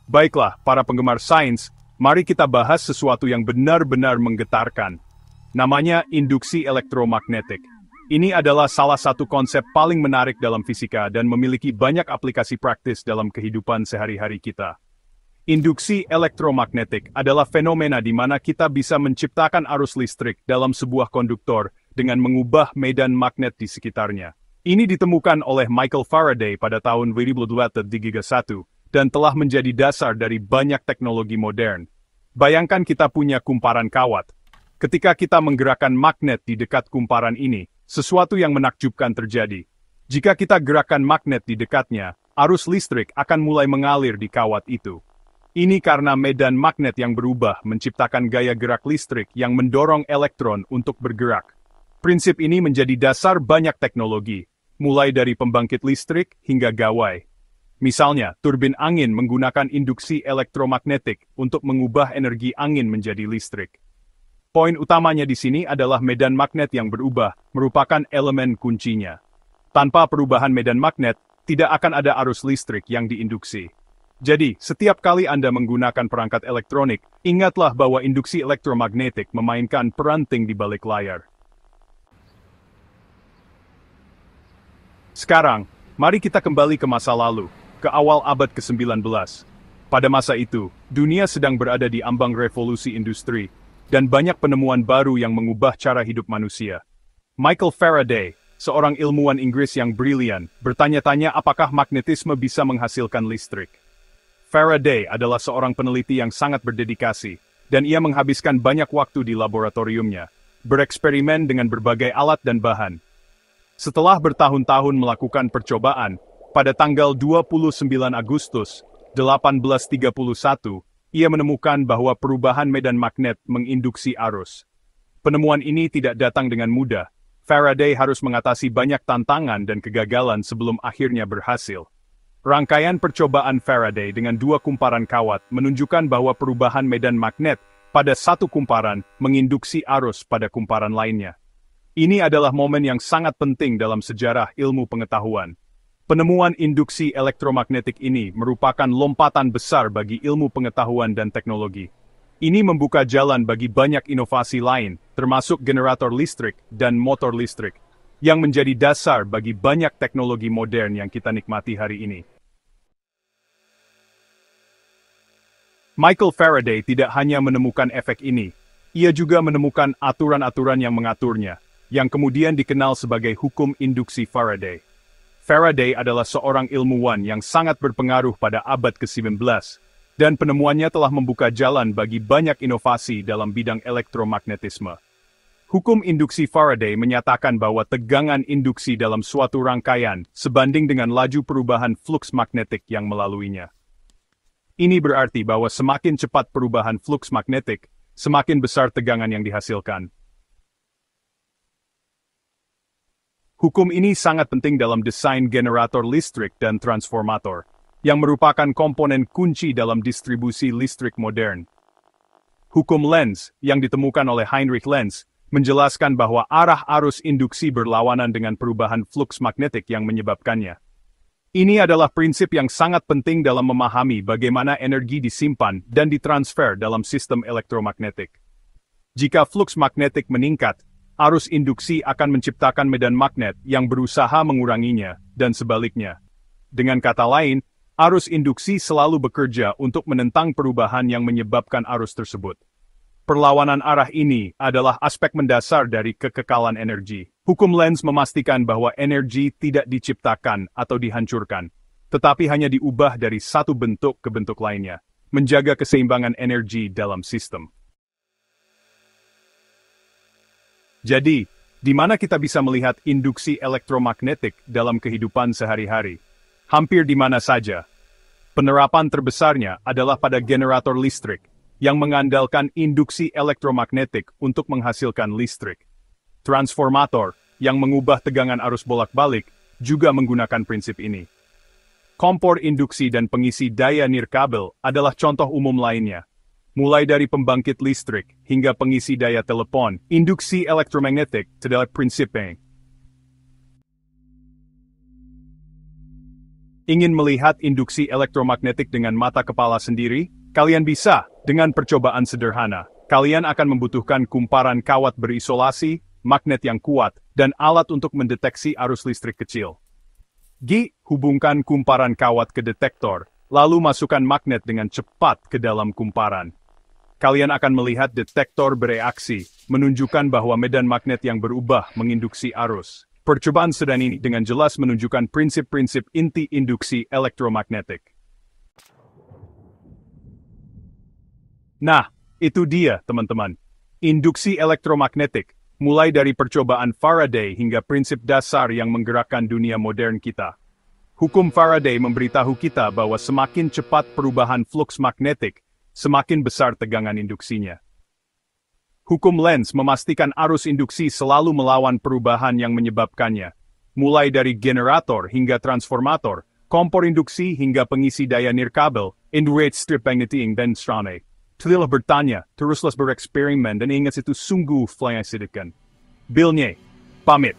Baiklah, para penggemar sains, mari kita bahas sesuatu yang benar-benar menggetarkan. Namanya induksi elektromagnetik. Ini adalah salah satu konsep paling menarik dalam fisika dan memiliki banyak aplikasi praktis dalam kehidupan sehari-hari kita. Induksi elektromagnetik adalah fenomena di mana kita bisa menciptakan arus listrik dalam sebuah konduktor dengan mengubah medan magnet di sekitarnya. Ini ditemukan oleh Michael Faraday pada tahun 1831 dan telah menjadi dasar dari banyak teknologi modern. Bayangkan kita punya kumparan kawat. Ketika kita menggerakkan magnet di dekat kumparan ini, sesuatu yang menakjubkan terjadi. Jika kita gerakkan magnet di dekatnya, arus listrik akan mulai mengalir di kawat itu. Ini karena medan magnet yang berubah menciptakan gaya gerak listrik yang mendorong elektron untuk bergerak. Prinsip ini menjadi dasar banyak teknologi, mulai dari pembangkit listrik hingga gawai. Misalnya, turbin angin menggunakan induksi elektromagnetik untuk mengubah energi angin menjadi listrik. Poin utamanya di sini adalah medan magnet yang berubah merupakan elemen kuncinya. Tanpa perubahan medan magnet, tidak akan ada arus listrik yang diinduksi. Jadi, setiap kali Anda menggunakan perangkat elektronik, ingatlah bahwa induksi elektromagnetik memainkan peran penting di balik layar. Sekarang, mari kita kembali ke masa lalu, ke awal abad ke-19. Pada masa itu, dunia sedang berada di ambang revolusi industri, dan banyak penemuan baru yang mengubah cara hidup manusia. Michael Faraday, seorang ilmuwan Inggris yang brilian, bertanya-tanya apakah magnetisme bisa menghasilkan listrik. Faraday adalah seorang peneliti yang sangat berdedikasi, dan ia menghabiskan banyak waktu di laboratoriumnya, bereksperimen dengan berbagai alat dan bahan. Setelah bertahun-tahun melakukan percobaan, pada tanggal 29 Agustus 1831, ia menemukan bahwa perubahan medan magnet menginduksi arus. Penemuan ini tidak datang dengan mudah. Faraday harus mengatasi banyak tantangan dan kegagalan sebelum akhirnya berhasil. Rangkaian percobaan Faraday dengan dua kumparan kawat menunjukkan bahwa perubahan medan magnet pada satu kumparan menginduksi arus pada kumparan lainnya. Ini adalah momen yang sangat penting dalam sejarah ilmu pengetahuan. Penemuan induksi elektromagnetik ini merupakan lompatan besar bagi ilmu pengetahuan dan teknologi. Ini membuka jalan bagi banyak inovasi lain, termasuk generator listrik dan motor listrik, yang menjadi dasar bagi banyak teknologi modern yang kita nikmati hari ini. Michael Faraday tidak hanya menemukan efek ini, ia juga menemukan aturan-aturan yang mengaturnya, yang kemudian dikenal sebagai hukum induksi Faraday. Faraday adalah seorang ilmuwan yang sangat berpengaruh pada abad ke-19, dan penemuannya telah membuka jalan bagi banyak inovasi dalam bidang elektromagnetisme. Hukum induksi Faraday menyatakan bahwa tegangan induksi dalam suatu rangkaian sebanding dengan laju perubahan fluks magnetik yang melaluinya. Ini berarti bahwa semakin cepat perubahan fluks magnetik, semakin besar tegangan yang dihasilkan. Hukum ini sangat penting dalam desain generator listrik dan transformator, yang merupakan komponen kunci dalam distribusi listrik modern. Hukum Lenz, yang ditemukan oleh Heinrich Lenz, menjelaskan bahwa arah arus induksi berlawanan dengan perubahan fluks magnetik yang menyebabkannya. Ini adalah prinsip yang sangat penting dalam memahami bagaimana energi disimpan dan ditransfer dalam sistem elektromagnetik. Jika fluks magnetik meningkat, arus induksi akan menciptakan medan magnet yang berusaha menguranginya, dan sebaliknya. Dengan kata lain, arus induksi selalu bekerja untuk menentang perubahan yang menyebabkan arus tersebut. Perlawanan arah ini adalah aspek mendasar dari kekekalan energi. Hukum Lenz memastikan bahwa energi tidak diciptakan atau dihancurkan, tetapi hanya diubah dari satu bentuk ke bentuk lainnya, menjaga keseimbangan energi dalam sistem. Jadi, di mana kita bisa melihat induksi elektromagnetik dalam kehidupan sehari-hari? Hampir di mana saja. Penerapan terbesarnya adalah pada generator listrik, yang mengandalkan induksi elektromagnetik untuk menghasilkan listrik. Transformator, yang mengubah tegangan arus bolak-balik, juga menggunakan prinsip ini. Kompor induksi dan pengisi daya nirkabel adalah contoh umum lainnya. Mulai dari pembangkit listrik hingga pengisi daya telepon, induksi elektromagnetik adalah prinsipnya. Ingin melihat induksi elektromagnetik dengan mata kepala sendiri? Kalian bisa, dengan percobaan sederhana. Kalian akan membutuhkan kumparan kawat berisolasi, magnet yang kuat, dan alat untuk mendeteksi arus listrik kecil. Hubungkan kumparan kawat ke detektor, lalu masukkan magnet dengan cepat ke dalam kumparan. Kalian akan melihat detektor bereaksi, menunjukkan bahwa medan magnet yang berubah menginduksi arus. Percobaan sederhana ini dengan jelas menunjukkan prinsip-prinsip inti induksi elektromagnetik. Nah, itu dia, teman-teman. Induksi elektromagnetik, mulai dari percobaan Faraday hingga prinsip dasar yang menggerakkan dunia modern kita. Hukum Faraday memberitahu kita bahwa semakin cepat perubahan fluks magnetik, semakin besar tegangan induksinya. Hukum Lenz memastikan arus induksi selalu melawan perubahan yang menyebabkannya, mulai dari generator hingga transformator, kompor induksi hingga pengisi daya nirkabel, induced strip magneting dan strane. Telah bertanya, teruslah bereksperimen dan ingat itu sungguh flayasidikan. Bilnya, pamit.